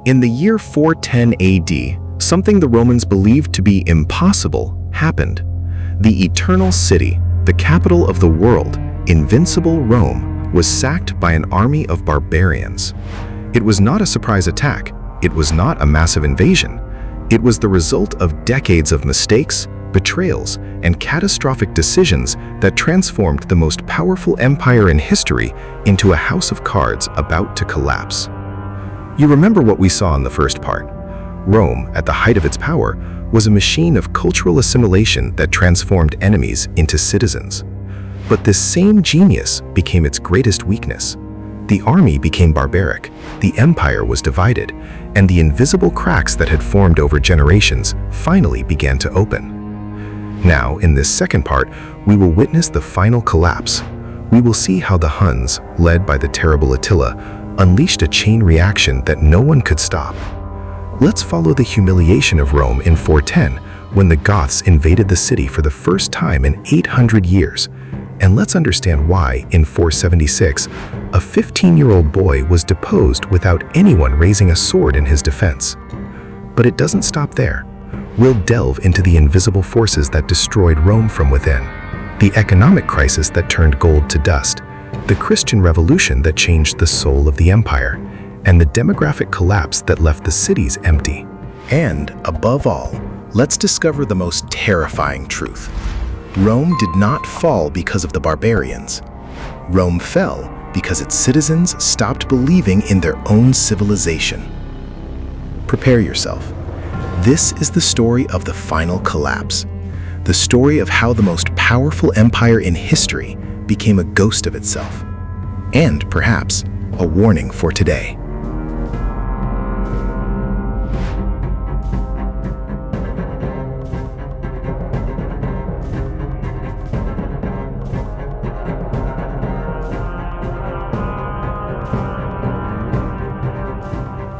In the year 410 AD, something the Romans believed to be impossible happened. The Eternal City, the capital of the world, invincible Rome, was sacked by an army of barbarians. It was not a surprise attack. It was not a massive invasion. It was the result of decades of mistakes, betrayals, and catastrophic decisions that transformed the most powerful empire in history into a house of cards about to collapse. You remember what we saw in the first part. Rome, at the height of its power, was a machine of cultural assimilation that transformed enemies into citizens. But this same genius became its greatest weakness. The army became barbaric, the empire was divided, and the invisible cracks that had formed over generations finally began to open. Now, in this second part, we will witness the final collapse. We will see how the Huns, led by the terrible Attila, unleashed a chain reaction that no one could stop. Let's follow the humiliation of Rome in 410, when the Goths invaded the city for the first time in 800 years. And let's understand why, in 476, a 15-year-old boy was deposed without anyone raising a sword in his defense. But it doesn't stop there. We'll delve into the invisible forces that destroyed Rome from within, the economic crisis that turned gold to dust, the Christian revolution that changed the soul of the empire, and the demographic collapse that left the cities empty. And, above all, let's discover the most terrifying truth. Rome did not fall because of the barbarians. Rome fell because its citizens stopped believing in their own civilization. Prepare yourself. This is the story of the final collapse, the story of how the most powerful empire in history became a ghost of itself, and perhaps a warning for today.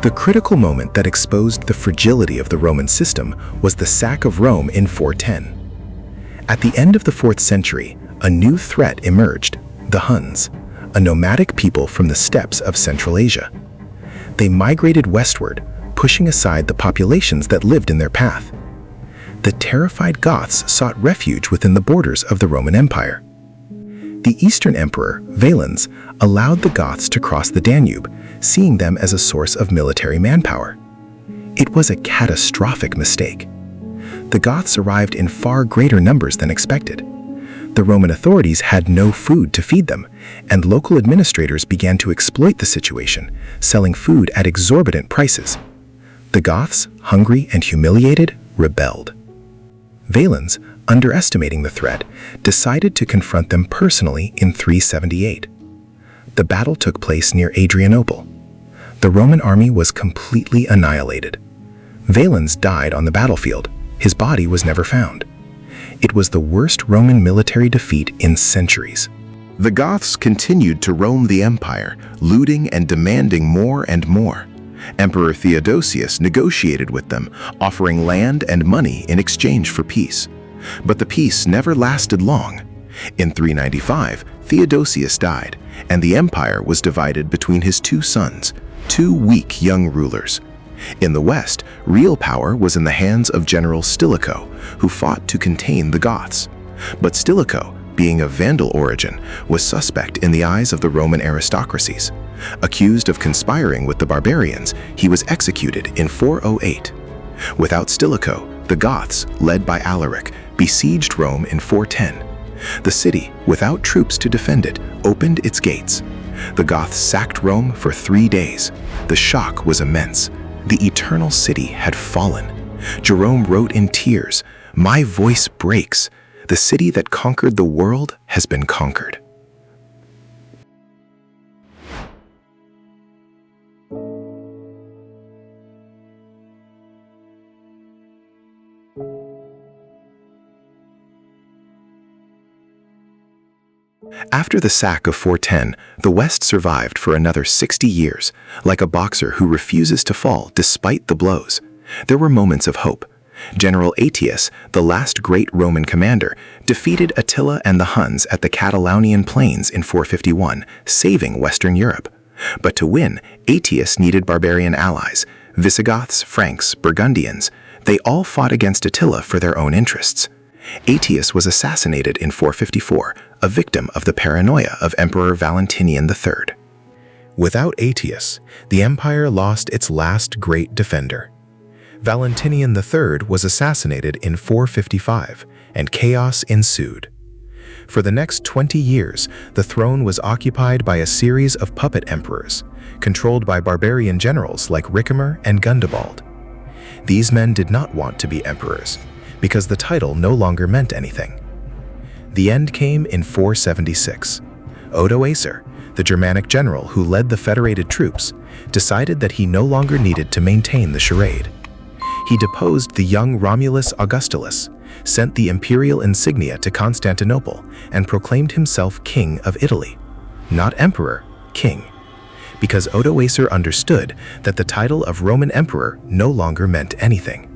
The critical moment that exposed the fragility of the Roman system was the sack of Rome in 410. At the end of the 4th century, a new threat emerged: the Huns, a nomadic people from the steppes of Central Asia. They migrated westward, pushing aside the populations that lived in their path. The terrified Goths sought refuge within the borders of the Roman Empire. The Eastern Emperor, Valens, allowed the Goths to cross the Danube, seeing them as a source of military manpower. It was a catastrophic mistake. The Goths arrived in far greater numbers than expected. The Roman authorities had no food to feed them, and local administrators began to exploit the situation, selling food at exorbitant prices. The Goths, hungry and humiliated, rebelled. Valens, underestimating the threat, decided to confront them personally in 378. The battle took place near Adrianople. The Roman army was completely annihilated. Valens died on the battlefield. His body was never found. It was the worst Roman military defeat in centuries. The Goths continued to roam the empire, looting and demanding more and more. Emperor Theodosius negotiated with them, offering land and money in exchange for peace. But the peace never lasted long. In 395, Theodosius died, and the empire was divided between his two sons, two weak young rulers. In the west, real power was in the hands of General Stilicho, who fought to contain the Goths. But Stilicho, being of Vandal origin, was suspect in the eyes of the Roman aristocracies. Accused of conspiring with the barbarians, he was executed in 408. Without Stilicho, the Goths, led by Alaric, besieged Rome in 410. The city, without troops to defend it, opened its gates. The Goths sacked Rome for 3 days. The shock was immense. The Eternal City had fallen. Jerome wrote in tears, "My voice breaks. The city that conquered the world has been conquered." After the sack of 410, the West survived for another 60 years, like a boxer who refuses to fall despite the blows. There were moments of hope. General Aetius, the last great Roman commander, defeated Attila and the Huns at the Catalaunian Plains in 451, saving Western Europe. But to win, Aetius needed barbarian allies. Visigoths, Franks, Burgundians, they all fought against Attila for their own interests. Aetius was assassinated in 454, a victim of the paranoia of Emperor Valentinian III. Without Aetius, the empire lost its last great defender. Valentinian III was assassinated in 455, and chaos ensued. For the next 20 years, the throne was occupied by a series of puppet emperors, controlled by barbarian generals like Ricimer and Gundobald. These men did not want to be emperors, because the title no longer meant anything. The end came in 476. Odoacer, the Germanic general who led the federated troops, decided that he no longer needed to maintain the charade. He deposed the young Romulus Augustulus, sent the imperial insignia to Constantinople, and proclaimed himself king of Italy. Not emperor, king. Because Odoacer understood that the title of Roman emperor no longer meant anything.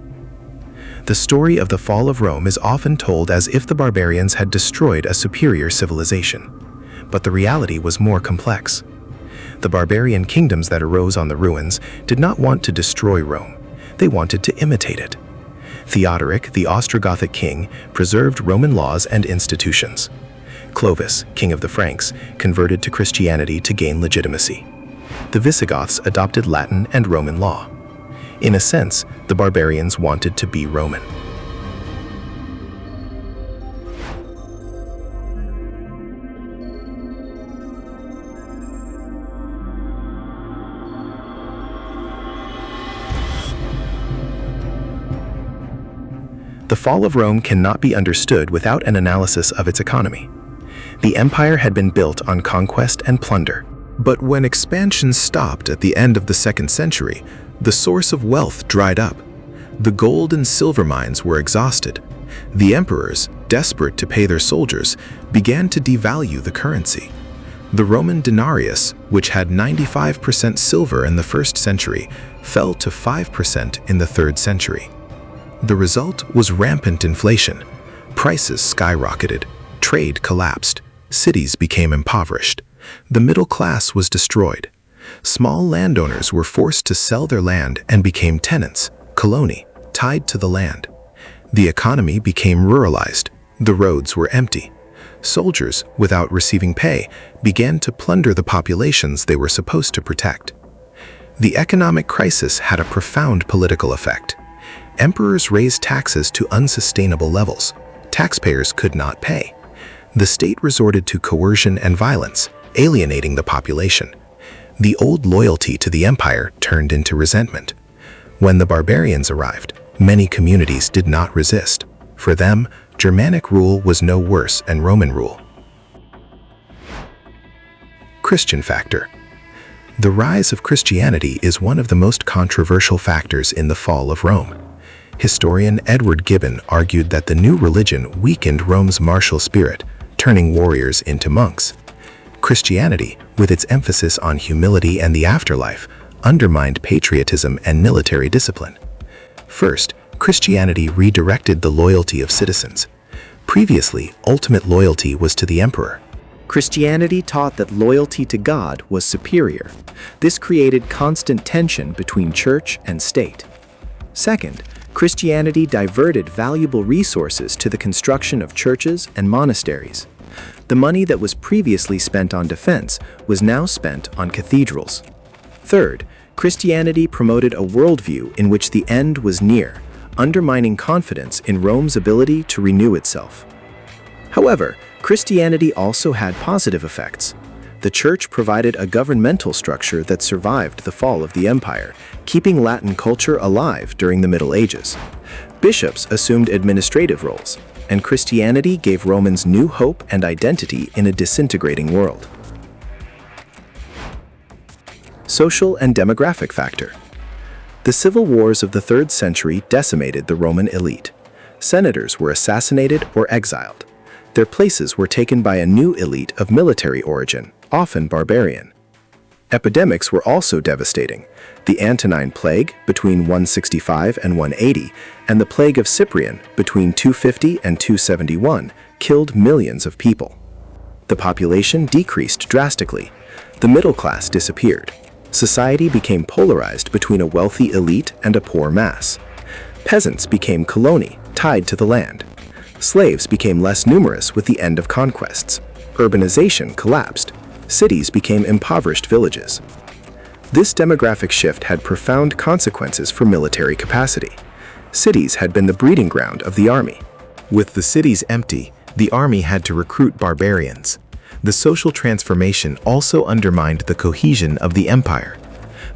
The story of the fall of Rome is often told as if the barbarians had destroyed a superior civilization. But the reality was more complex. The barbarian kingdoms that arose on the ruins did not want to destroy Rome. They wanted to imitate it. Theodoric, the Ostrogothic king, preserved Roman laws and institutions. Clovis, king of the Franks, converted to Christianity to gain legitimacy. The Visigoths adopted Latin and Roman law. In a sense, the barbarians wanted to be Roman. The fall of Rome cannot be understood without an analysis of its economy. The empire had been built on conquest and plunder. But when expansion stopped at the end of the 2nd century, the source of wealth dried up. The gold and silver mines were exhausted. The emperors, desperate to pay their soldiers, began to devalue the currency. The Roman denarius, which had 95% silver in the 1st century, fell to 5% in the 3rd century. The result was rampant inflation. Prices skyrocketed, trade collapsed, cities became impoverished. The middle class was destroyed. Small landowners were forced to sell their land and became tenants, coloni, tied to the land. The economy became ruralized. The roads were empty. Soldiers, without receiving pay, began to plunder the populations they were supposed to protect. The economic crisis had a profound political effect. Emperors raised taxes to unsustainable levels. Taxpayers could not pay. The state resorted to coercion and violence, alienating the population. The old loyalty to the empire turned into resentment. When the barbarians arrived, many communities did not resist. For them, Germanic rule was no worse than Roman rule. Christian factor. The rise of Christianity is one of the most controversial factors in the fall of Rome. Historian Edward Gibbon argued that the new religion weakened Rome's martial spirit, turning warriors into monks. Christianity, with its emphasis on humility and the afterlife, undermined patriotism and military discipline. First, Christianity redirected the loyalty of citizens. Previously, ultimate loyalty was to the emperor. Christianity taught that loyalty to God was superior. This created constant tension between church and state. Second, Christianity diverted valuable resources to the construction of churches and monasteries. The money that was previously spent on defense was now spent on cathedrals. Third, Christianity promoted a worldview in which the end was near, undermining confidence in Rome's ability to renew itself. However, Christianity also had positive effects. The Church provided a governmental structure that survived the fall of the empire, keeping Latin culture alive during the Middle Ages. Bishops assumed administrative roles, and Christianity gave Romans new hope and identity in a disintegrating world. Social and demographic factor. The civil wars of the 3rd century decimated the Roman elite. Senators were assassinated or exiled. Their places were taken by a new elite of military origin, often barbarian. Epidemics were also devastating. The Antonine Plague between 165 and 180, and the Plague of Cyprian between 250 and 271 killed millions of people. The population decreased drastically. The middle class disappeared. Society became polarized between a wealthy elite and a poor mass. Peasants became coloni, tied to the land. Slaves became less numerous with the end of conquests. Urbanization collapsed. Cities became impoverished villages. This demographic shift had profound consequences for military capacity. Cities had been the breeding ground of the army. With the cities empty, the army had to recruit barbarians. The social transformation also undermined the cohesion of the empire.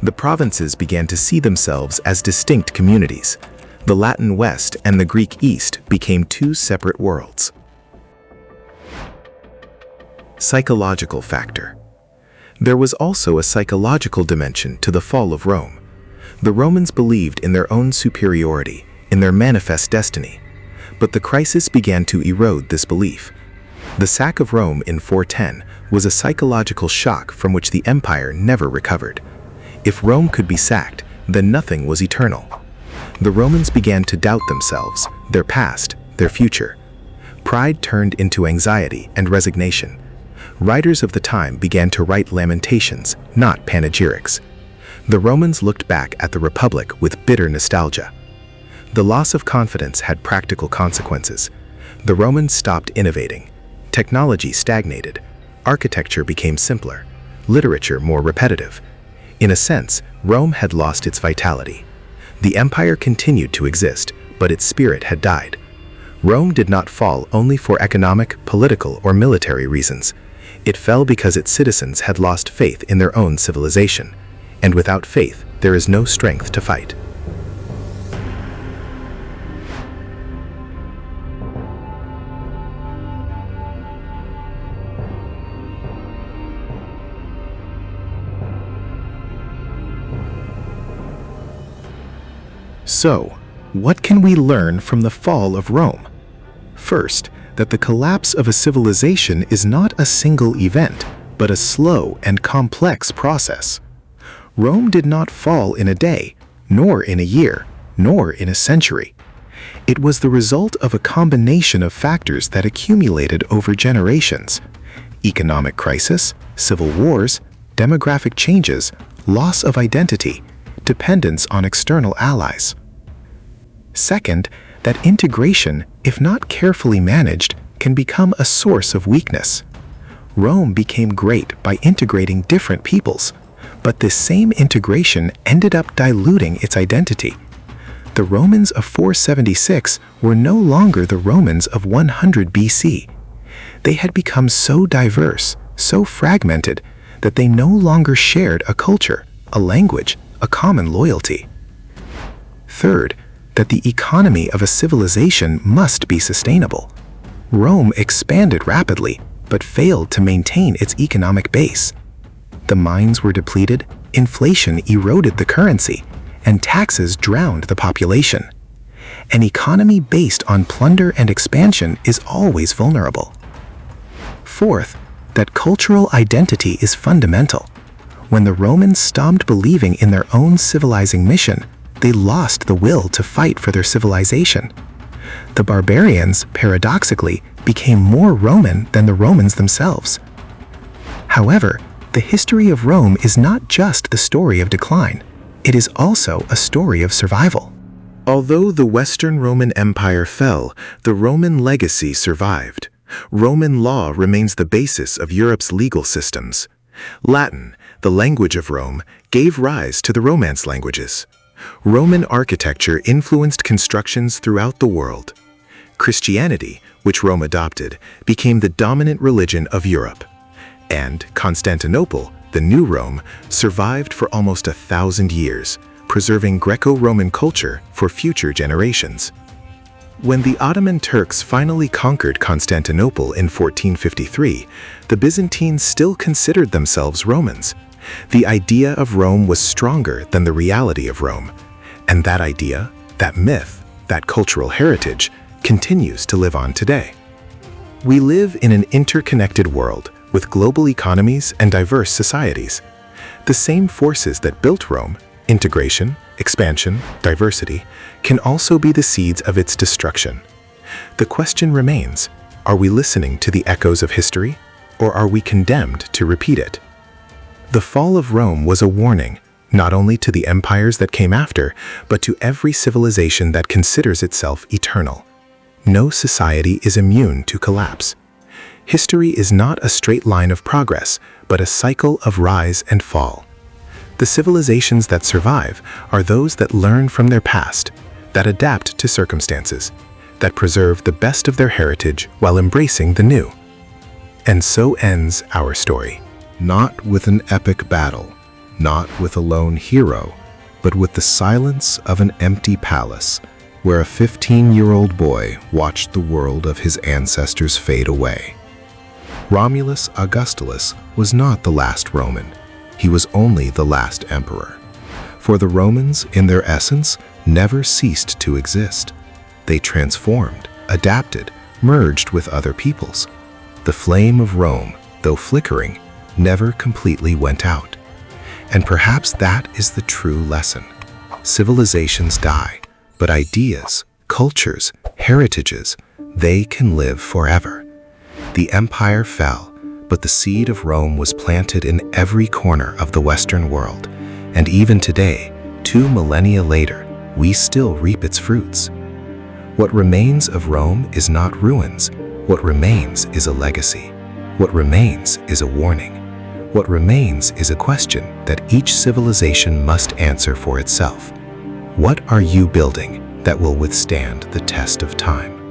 The provinces began to see themselves as distinct communities. The Latin West and the Greek East became two separate worlds. Psychological factor. There was also a psychological dimension to the fall of Rome. The Romans believed in their own superiority, in their manifest destiny. But the crisis began to erode this belief. The sack of Rome in 410 was a psychological shock from which the empire never recovered. If Rome could be sacked, then nothing was eternal. The Romans began to doubt themselves, their past, their future. Pride turned into anxiety and resignation. Writers of the time began to write lamentations, not panegyrics. The Romans looked back at the Republic with bitter nostalgia. The loss of confidence had practical consequences. The Romans stopped innovating. Technology stagnated. Architecture became simpler. Literature more repetitive. In a sense, Rome had lost its vitality. The empire continued to exist, but its spirit had died. Rome did not fall only for economic, political, or military reasons. It fell because its citizens had lost faith in their own civilization. And without faith, there is no strength to fight. So, what can we learn from the fall of Rome? First, that the collapse of a civilization is not a single event, but a slow and complex process. Rome did not fall in a day, nor in a year, nor in a century. It was the result of a combination of factors that accumulated over generations: economic crisis, civil wars, demographic changes, loss of identity, dependence on external allies. Second, that integration, if not carefully managed, can become a source of weakness. Rome became great by integrating different peoples, but this same integration ended up diluting its identity. The Romans of 476 were no longer the Romans of 100 BC. They had become so diverse, so fragmented, that they no longer shared a culture, a language, a common loyalty. Third, that the economy of a civilization must be sustainable. Rome expanded rapidly, but failed to maintain its economic base. The mines were depleted, inflation eroded the currency, and taxes drowned the population. An economy based on plunder and expansion is always vulnerable. Fourth, that cultural identity is fundamental. When the Romans stopped believing in their own civilizing mission, they lost the will to fight for their civilization. The barbarians, paradoxically, became more Roman than the Romans themselves. However, the history of Rome is not just the story of decline. It is also a story of survival. Although the Western Roman Empire fell, the Roman legacy survived. Roman law remains the basis of Europe's legal systems. Latin, the language of Rome, gave rise to the Romance languages. Roman architecture influenced constructions throughout the world. Christianity, which Rome adopted, became the dominant religion of Europe. And Constantinople, the new Rome, survived for almost 1,000 years, preserving Greco-Roman culture for future generations. When the Ottoman Turks finally conquered Constantinople in 1453, the Byzantines still considered themselves Romans. The idea of Rome was stronger than the reality of Rome, and that idea, that myth, that cultural heritage continues to live on today. We live in an interconnected world with global economies and diverse societies. The same forces that built Rome, integration, expansion, diversity, can also be the seeds of its destruction. The question remains, are we listening to the echoes of history, or are we condemned to repeat it? The fall of Rome was a warning, not only to the empires that came after, but to every civilization that considers itself eternal. No society is immune to collapse. History is not a straight line of progress, but a cycle of rise and fall. The civilizations that survive are those that learn from their past, that adapt to circumstances, that preserve the best of their heritage while embracing the new. And so ends our story. Not with an epic battle, not with a lone hero, but with the silence of an empty palace, where a 15-year-old boy watched the world of his ancestors fade away. Romulus Augustulus was not the last Roman. He was only the last emperor. For the Romans, in their essence, never ceased to exist. They transformed, adapted, merged with other peoples. The flame of Rome, though flickering, never completely went out. And perhaps that is the true lesson. Civilizations die, but ideas, cultures, heritages, they can live forever. The empire fell, but the seed of Rome was planted in every corner of the Western world, and even today, 2 millennia later, we still reap its fruits. What remains of Rome is not ruins. What remains is a legacy. What remains is a warning. What remains is a question that each civilization must answer for itself. What are you building that will withstand the test of time?